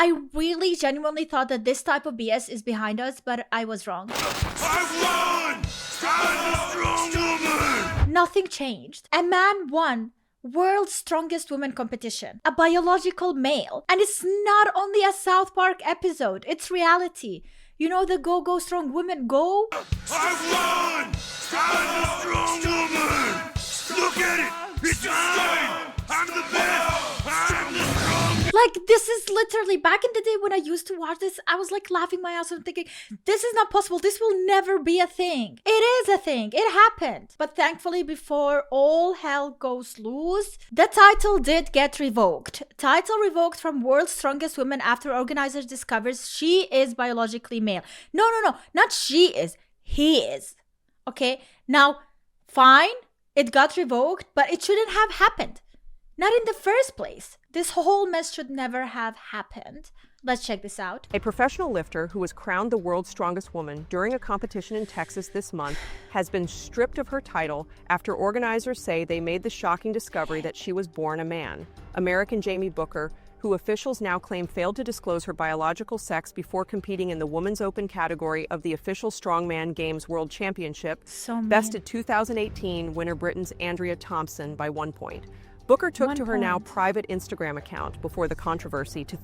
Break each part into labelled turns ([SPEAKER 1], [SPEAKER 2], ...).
[SPEAKER 1] I really genuinely thought that this type of BS is behind us, but I was wrong.
[SPEAKER 2] I won! I'm a strong woman!
[SPEAKER 1] Nothing changed. A man won World's Strongest Woman competition, a biological male. And it's not only a South Park episode, it's reality. You know the Go Go Strong Women Go?
[SPEAKER 2] I won! I'm a strong woman! Look at it! It's mine! I'm the best! I'm the strongest!
[SPEAKER 1] Like, this is literally, back in the day when I used to watch this, I was like laughing my ass off thinking, this is not possible. This will never be a thing. It is a thing. It happened. But thankfully, before all hell goes loose, the title did get revoked. Title revoked from World's Strongest Woman after organizers discovers she is biologically male. No, not she is. He is. Okay? Now, fine. It got revoked, but it shouldn't have happened. Not in the first place. This whole mess should never have happened. Let's check this out.
[SPEAKER 3] A professional lifter who was crowned the world's strongest woman during a competition in Texas this month has been stripped of her title after organizers say they made the shocking discovery that she was born a man. American Jamie Booker, who officials now claim failed to disclose her biological sex before competing in the Women's Open category of the official Strongman Games World Championship, bested 2018 winner Britain's Andrea Thompson by 1 point. Booker took to her now private Instagram account before the controversy to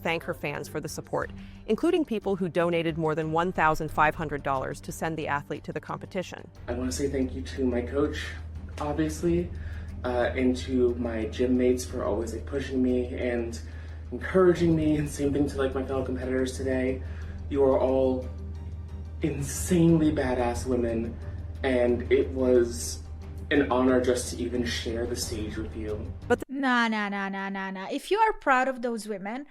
[SPEAKER 3] thank her fans for the support, including people who donated more than $1,500 to send the athlete to the competition.
[SPEAKER 4] I want to say thank you to my coach, obviously, and to my gym mates for always pushing me and encouraging me, and same thing to my fellow competitors today. You are all insanely badass women, and it was an honor just to even share the stage with you.
[SPEAKER 1] But nah. If you are proud of those women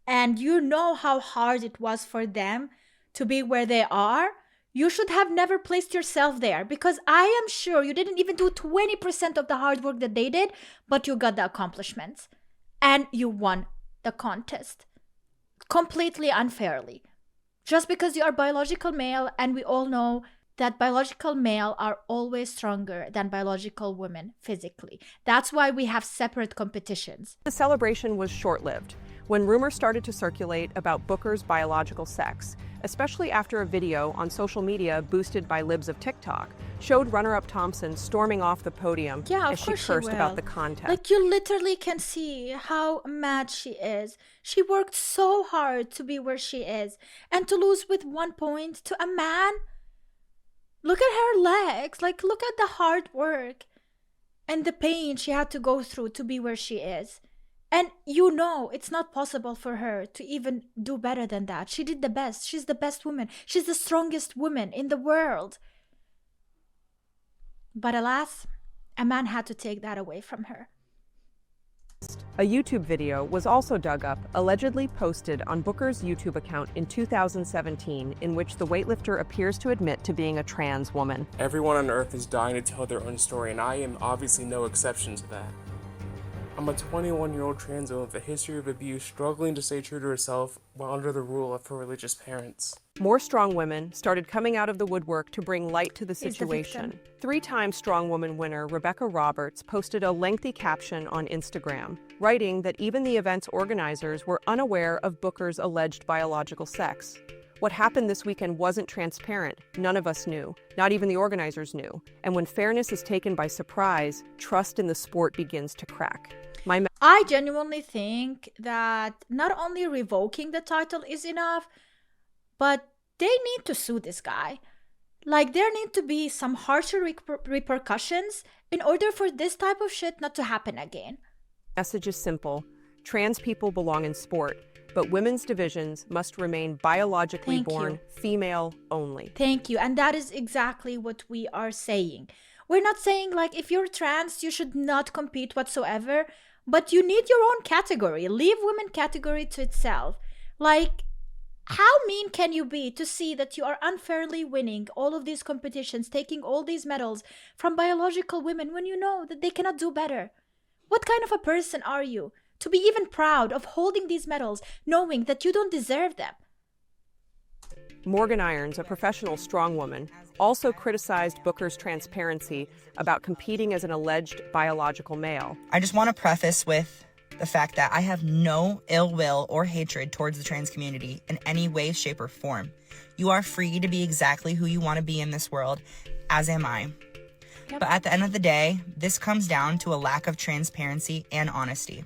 [SPEAKER 1] and you know how hard it was for them to be where they are, you should have never placed yourself there, because I am sure you didn't even do 20% of the hard work that they did, but you got the accomplishments and you won the contest completely unfairly. Just because you are biological male, and we all know that biological male are always stronger than biological women physically. That's why we have separate competitions.
[SPEAKER 3] The celebration was short-lived when rumors started to circulate about Booker's biological sex, especially after a video on social media boosted by libs of TikTok showed runner-up Thompson storming off the podium as she cursed about the contest.
[SPEAKER 1] Like, you literally can see how mad she is. She worked so hard to be where she is, and to lose with 1 point to a man. Look at her legs. Look at the hard work and the pain she had to go through to be where she is. And you know it's not possible for her to even do better than that. She did the best. She's the best woman. She's the strongest woman in the world. But alas, a man had to take that away from her.
[SPEAKER 3] A YouTube video was also dug up, allegedly posted on Booker's YouTube account in 2017, in which the weightlifter appears to admit to being a trans woman.
[SPEAKER 5] Everyone on Earth is dying to tell their own story, and I am obviously no exception to that. I'm a 21-year-old trans woman with a history of abuse, struggling to stay true to herself while under the rule of her religious parents.
[SPEAKER 3] More strong women started coming out of the woodwork to bring light to the situation. Three-time Strong Woman winner Rebecca Roberts posted a lengthy caption on Instagram, writing that even the event's organizers were unaware of Booker's alleged biological sex. What happened this weekend wasn't transparent. None of us knew. Not even the organizers knew. And when fairness is taken by surprise, trust in the sport begins to crack.
[SPEAKER 1] I genuinely think that not only revoking the title is enough, but they need to sue this guy. There need to be some harsher repercussions in order for this type of shit not to happen again.
[SPEAKER 3] Message is simple. Trans people belong in sport, but women's divisions must remain biologically born female only.
[SPEAKER 1] Thank you. And that is exactly what we are saying. We're not saying if you're trans, you should not compete whatsoever, but you need your own category. Leave women category to itself. How mean can you be to see that you are unfairly winning all of these competitions, taking all these medals from biological women when you know that they cannot do better? What kind of a person are you to be even proud of holding these medals, knowing that you don't deserve them?
[SPEAKER 3] Morgan Irons, a professional strongwoman, also criticized Booker's transparency about competing as an alleged biological male.
[SPEAKER 6] I just want to preface with, the fact that I have no ill will or hatred towards the trans community in any way, shape, or form. You are free to be exactly who you want to be in this world, as am I.
[SPEAKER 1] Yep.
[SPEAKER 6] But at the end of the day, this comes down to a lack of transparency and honesty.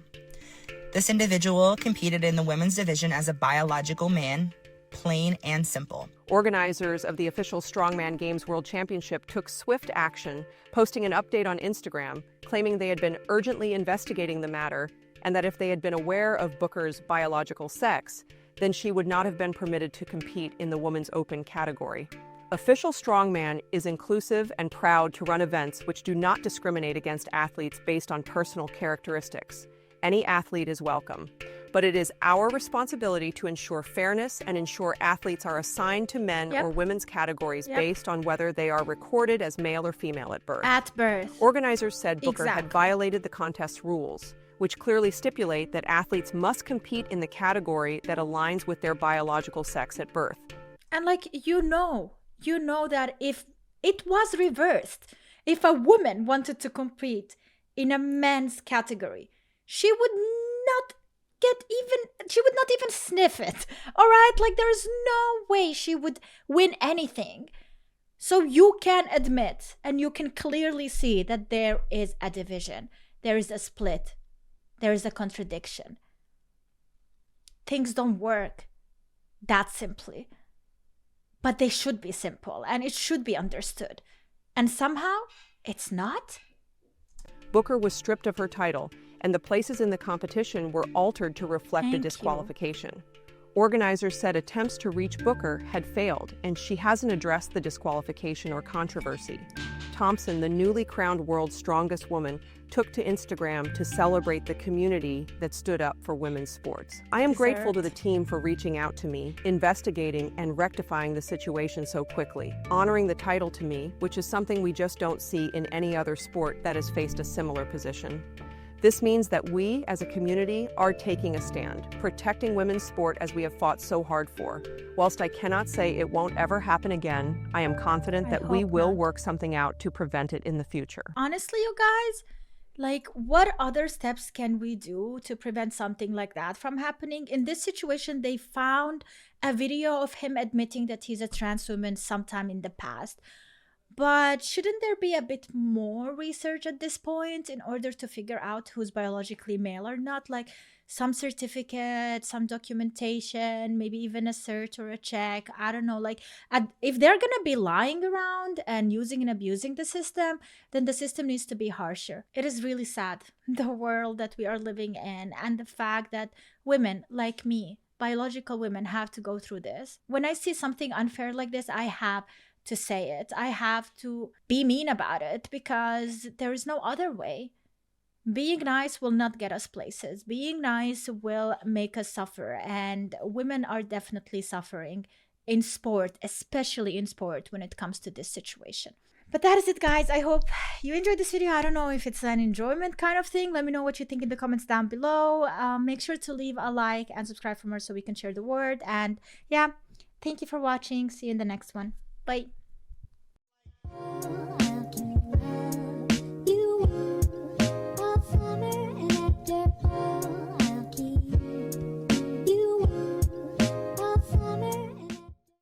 [SPEAKER 6] This individual competed in the women's division as a biological man, plain and simple.
[SPEAKER 3] Organizers of the official Strongman Games World Championship took swift action, posting an update on Instagram, claiming they had been urgently investigating the matter and that if they had been aware of Booker's biological sex, then she would not have been permitted to compete in the women's open category. Official Strongman is inclusive and proud to run events which do not discriminate against athletes based on personal characteristics. Any athlete is welcome. But it is our responsibility to ensure fairness and ensure athletes are assigned to men or women's categories based on whether they are recorded as male or female at birth.
[SPEAKER 1] At birth.
[SPEAKER 3] Organizers said Booker had violated the contest rules, which clearly stipulate that athletes must compete in the category that aligns with their biological sex at birth.
[SPEAKER 1] And you know that if it was reversed, if a woman wanted to compete in a men's category, she would not even sniff it. All right? There's no way she would win anything. So you can admit and you can clearly see that there is a division. There is a split. There is a contradiction. Things don't work that simply. But they should be simple and it should be understood. And somehow it's not.
[SPEAKER 3] Booker was stripped of her title, and the places in the competition were altered to reflect the disqualification. Organizers said attempts to reach Booker had failed, and she hasn't addressed the disqualification or controversy. Thompson, the newly crowned world's strongest woman, took to Instagram to celebrate the community that stood up for women's sports. I am grateful to the team for reaching out to me, investigating and rectifying the situation so quickly, honoring the title to me, which is something we just don't see in any other sport that has faced a similar position. This means that we, as a community, are taking a stand, protecting women's sport as we have fought so hard for. Whilst I cannot say it won't ever happen again, I am confident that we will work something out to prevent it in the future.
[SPEAKER 1] Honestly, you guys, what other steps can we do to prevent something like that from happening? In this situation, they found a video of him admitting that he's a trans woman sometime in the past. But shouldn't there be a bit more research at this point in order to figure out who's biologically male or not? Some certificate, some documentation, maybe even a search or a check. I don't know. If they're going to be lying around and using and abusing the system, then the system needs to be harsher. It is really sad, the world that we are living in, and the fact that women like me, biological women, have to go through this. When I see something unfair like this, I have to say it. I have to be mean about it because there is no other way. Being nice will not get us places. Being nice will make us suffer, and women are definitely suffering in sport, especially in sport when it comes to this situation. But that is it, guys. I hope you enjoyed this video. I don't know if it's an enjoyment kind of thing. Let me know what you think in the comments down below. Make sure to leave a like and subscribe for more so we can share the word. And yeah, thank you for watching. See you in the next one. Bye.